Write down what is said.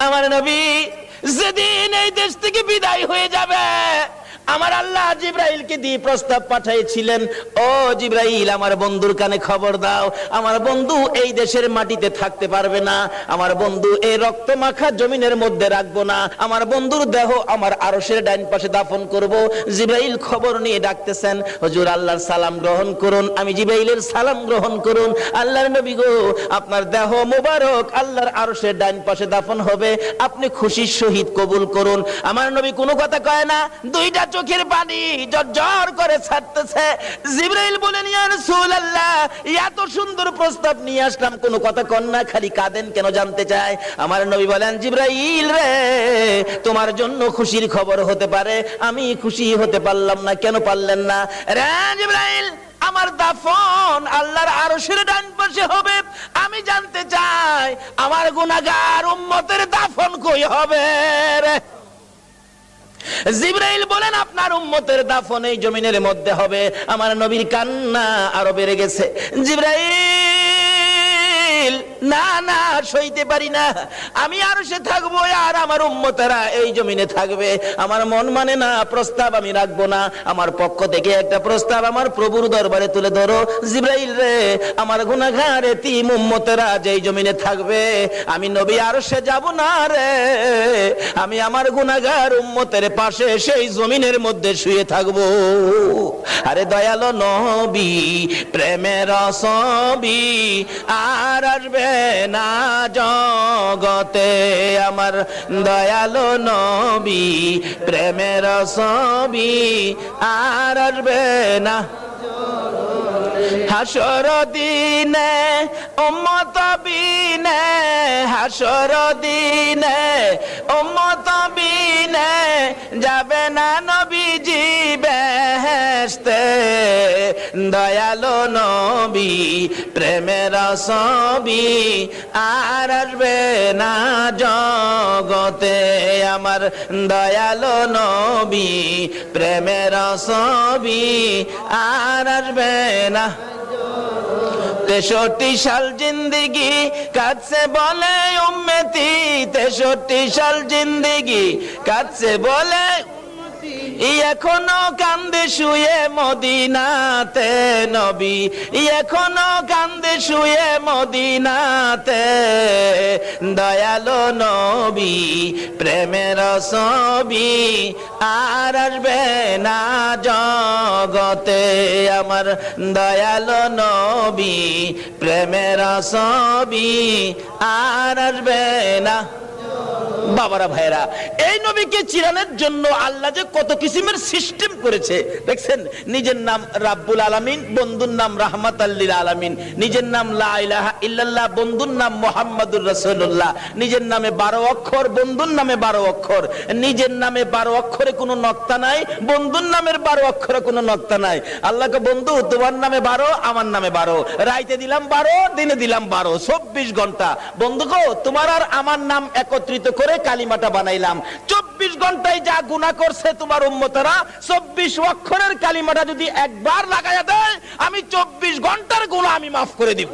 আমার নবী যেদিন এই দেশ থেকে বিদায় হয়ে যাবে, আমার আল্লাহ জিবরাইলকে দিয়ে প্রস্তাব পাঠিয়েছিলেন, ও জিবরাইল আমার বন্ধুর কানে খবর দাও, আমার বন্ধু এই দেশের মাটিতে থাকতে পারবে না, আমার বন্ধু এই রক্ত মাখা জমিনের মধ্যে রাখবো না, আমার বন্ধুর দেহ আমার আরশের ডাইন পাশে দাফন করব। জিবরাইল খবর নিয়ে ডাকতেছেন, হুজুর আল্লাহর সালাম গ্রহণ করুন। আমি জিবরাইলের সালাম গ্রহণ করুন। আল্লাহর নবী গো, আপনার দেহ মোবারক আল্লাহর আরশের ডাইন পাশে দাফন হবে, আপনি খুশির সহিত কবুল করুন। আমার নবী কোনো কথা কয় না, দুইটা চোখের পানি জর্জর করে ছাড়তেছে। জিবরাইল বলেন, ইয়া রাসূলুল্লাহ, এত সুন্দর প্রস্তাব নিয়ে আসলাম, কোনো কথা কন না, খালি কাঁদেন কেন জানতে চাই। আমার নবী বলেন, জিবরাইল রে, তোমার জন্য খুশির খবর হতে পারে, আমি খুশি হতে পারলাম না। কেন পারলেন না? রে জিবরাইল, আমার দাফন আল্লাহর আরশের ডান পাশে হবে, আমি জানতে চাই আমার গুনাহগার উম্মতের দাফন কই হবে রে? জিবরাইল বলেন, আপনার উম্মতের দাফন এই জমিনের মধ্যে হবে। আমার নবীর কান্না আরো বেড়ে গেছে। জিবরাইল, না না, সইতে পারি না, আমি আরশে থাকবো আর আমার উম্মতেরা এই জমিনে থাকবে। আমার মন মানে না, প্রস্তাব আমি রাখবো না। আমার পক্ষ থেকে একটা প্রস্তাব আমার প্রভুর দরবারে তুলে ধরো। জিবরাইল রে, আমার গুনাহগার এতিম উম্মতেরা যেই জমিনে থাকবে, আমি নবী আরশে যাব না রে, আমি আমার গুনাহগার উম্মতের পাশে সেই জমিনের মধ্যে শুয়ে থাকবো। আরে দয়ালো নবী, প্রেমের ছবি আর আসবে না জগতে, আমার দয়ালো নবী, প্রেমের ছবি আর আসবে না। হাসর দিনে উম্মত বিনে, হাসর দিনে উম্মত বিনে যাবে না নবীজি বেহেশতে। দয়ালো নবী, প্রেমের ছবি আর আসবে না জগতে, আমার দয়ালো নবী, প্রেমের ছবি আর আসবে না। 63 সাল জিন্দেগি কাটছে বলে উম্মতি, 63 সাল জিন্দেগি কাটছে বলে, এখনো কান্দে শুয়ে মদিনাতে নবী, এখনো কান্দে শুয়ে মদিনাতে। দয়ালো নবী, প্রেমের ছবি আর আসবে না জগতে, আমার দয়ালো নবী, প্রেমের ছবি আর আসবে না। বাবারা ভাইরা, এই নবীকে চিরানোর জন্য আল্লাহ যে কত কিসিমের সিস্টেম করেছে দেখছেন। নিজের নাম রাব্বুল আলামিন, বন্ধুর নাম রাহমাতাল লিল আলামিন, নিজের নাম লা ইলাহা ইল্লাল্লাহ, বন্ধুর নাম মুহাম্মাদুর রাসূলুল্লাহ, নিজের নামে 12 অক্ষর, বন্ধুর নামে 12 অক্ষর, নিজের নামে 12 অক্ষরে কোনো নক্তা নাই, বন্ধুর নামের 12 অক্ষরে কোনো নক্তা নাই। আল্লাহকে বন্ধু, তোমার নামে 12, আমার নামে 12, রাইতে দিলাম 12, দিনে দিলাম 12, 24 ঘন্টা। বন্ধু গো, তোমার আর আমার নাম একত্রিত করে কালিমাটা বানাইলাম। 24 ঘন্টায় যা গুনাহ করছে তোমার উম্মতেরা, 24 অক্ষরের কালিমাটা যদি একবার লাগায়া দেয়, আমি 24 ঘন্টার গুনাহ আমি মাফ করে দিব।